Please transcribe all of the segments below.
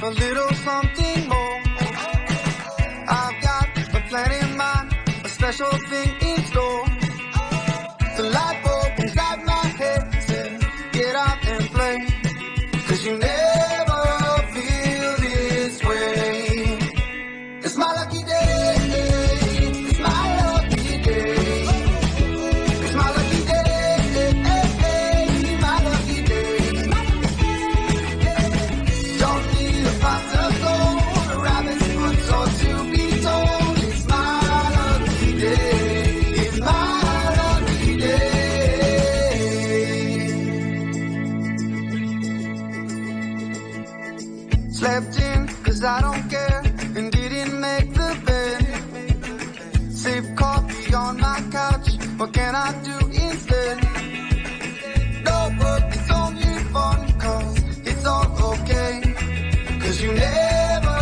a little something more. I've got a plan in mind, a special thing in store. The light bulb inside my head says, get out and play, 'cause you never feel this way. It's my lucky day, it's my lucky day. It's my lucky day, my lucky day. Don't need a pot of gold, a rabbit's foot or to be told. It's my lucky day, it's my lucky day. Slept in 'cause I don't care, and didn't make the bed. Sip coffee on my couch, what can I do instead? No work, it's only fun, 'cause it's all okay. 'Cause you never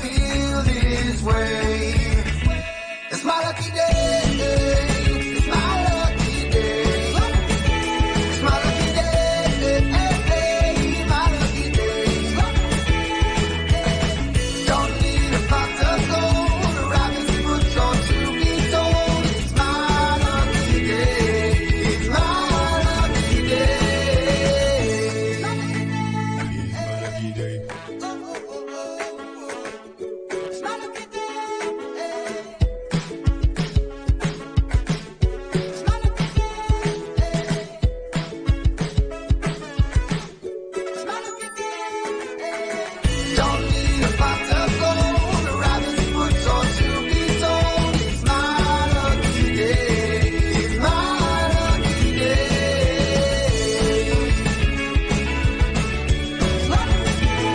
feel this way. It's my lucky day, it's my lucky day. It's my lucky day, my lucky day. Don't need a pot of gold, a rabbit's foot or to be told. It's my lucky day, it's my lucky day. It's my lucky day. It's my lucky day. It's my lucky day. Don't need a pot of gold, a rabbit's foot or to be told. It's my lucky day, it's my lucky day. It's my lucky day.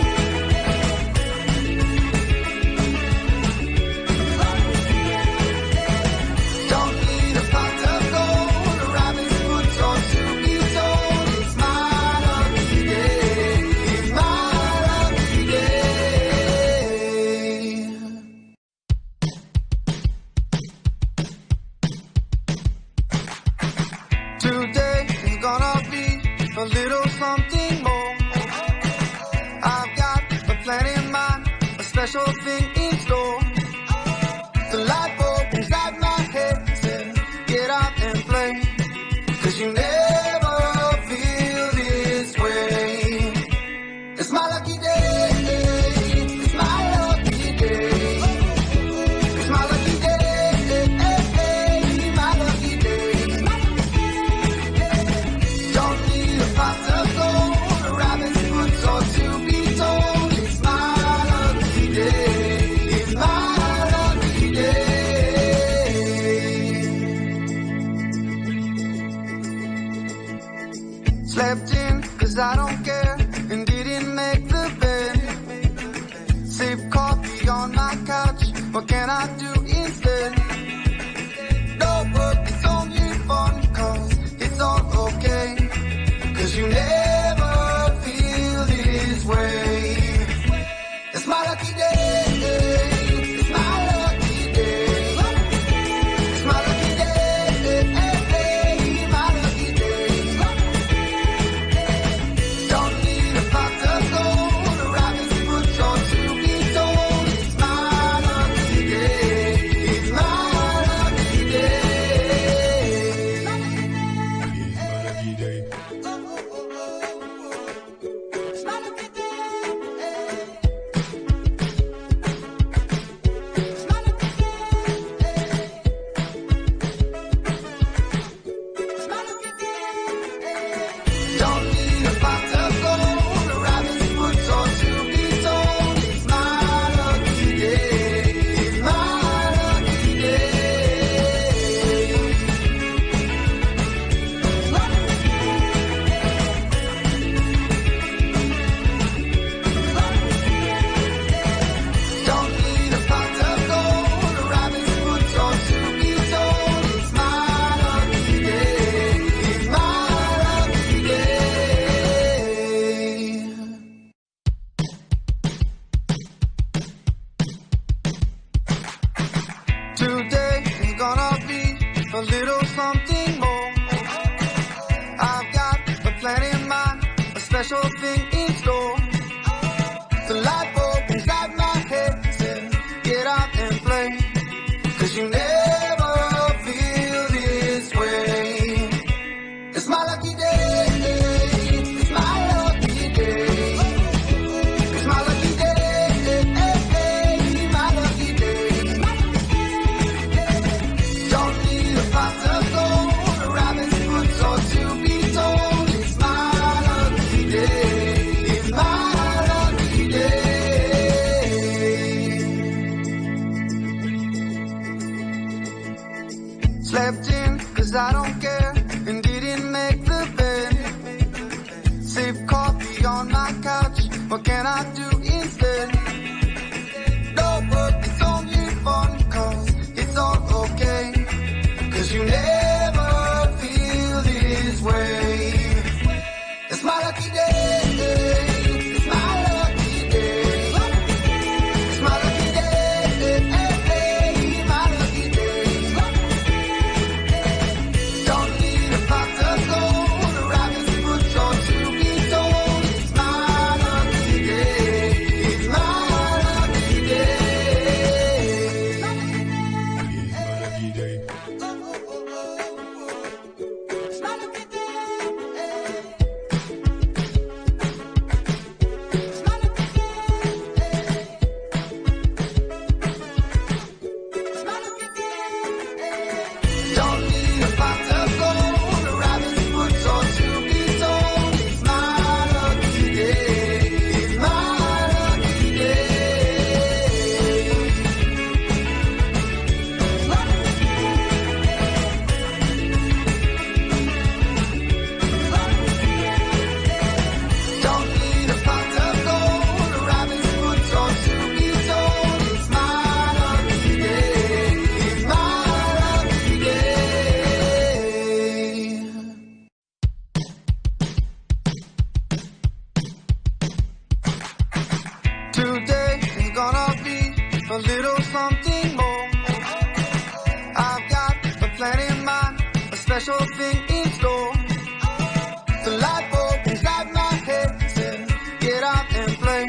Don't need a pot of gold, a rabbit's foot or to be told. It's my lucky day, it's my lucky day. Today is gonna be a little something more. I've got a plan in mind, a special thing in store. The light bulb inside my head says, get out and play, 'cause you never feel this way. It's my lucky day, it's my lucky day. It's my lucky day, my lucky day. Don't need a pot of gold, a rabbit's foot or to be told. It's my lucky day, it's my lucky day. Slept in 'cause I don't care, and didn't make the bed. Sip coffee on my couch, what can I do instead? No work, it's only fun, 'cause it's all okay. 'Cause you never feel this way. It's my lucky day, it's my lucky day. It's my lucky day, my lucky day. Don't need a pot of gold, a rabbit's foot or to be told. It's my lucky day, it's my lucky day. It's my lucky day. It's my lucky day. It's my lucky day. It's my lucky day. Don't need a pot of gold, a rabbit's foot or to be told. It's my lucky day, it's my lucky day. It's my lucky day. Don't need a pot of gold, a rabbit's foot or to be told. It's my lucky day, it's my lucky day. Today is gonna be a little something more. I've got a plan in mind, a special thing in store. The light bulb cause I don't care, and didn't make the bed. Sip coffee on my couch, what can I do instead? No, but it's only fun, cause it's all okay. Cause you never feel this way. It's my lucky day. It's my lucky day. It's my lucky day. My lucky day. Don't need a pot of gold, a rabbit's foot or to be told. It's my lucky day. It's my lucky day. It's my lucky day. Don't need a pot of gold, a rabbit's foot or to be told. It's my lucky day. It's my lucky day. Don't need a pot of gold, a rabbit's foot or to be told. It's my lucky day. It's my lucky day. Today is gonna be a little something more. I've got a plan in mind, a special thing in store. The light bulb inside my head says, get out and play.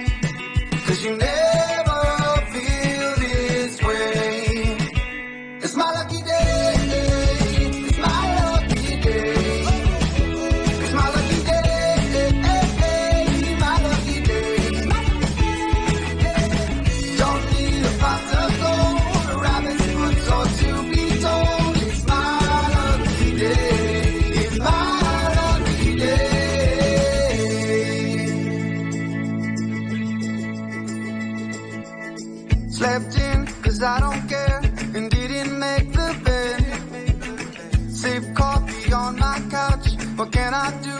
Cause you never feel this way. It's my lucky day. It's my lucky day. It's my lucky day. My lucky day. Don't need a pot of gold, a rabbit's foot or to be told. It's my lucky day. It's my lucky day. Slept in cause I don't care, and didn't make the bed. Sip coffee on my couch, what can I do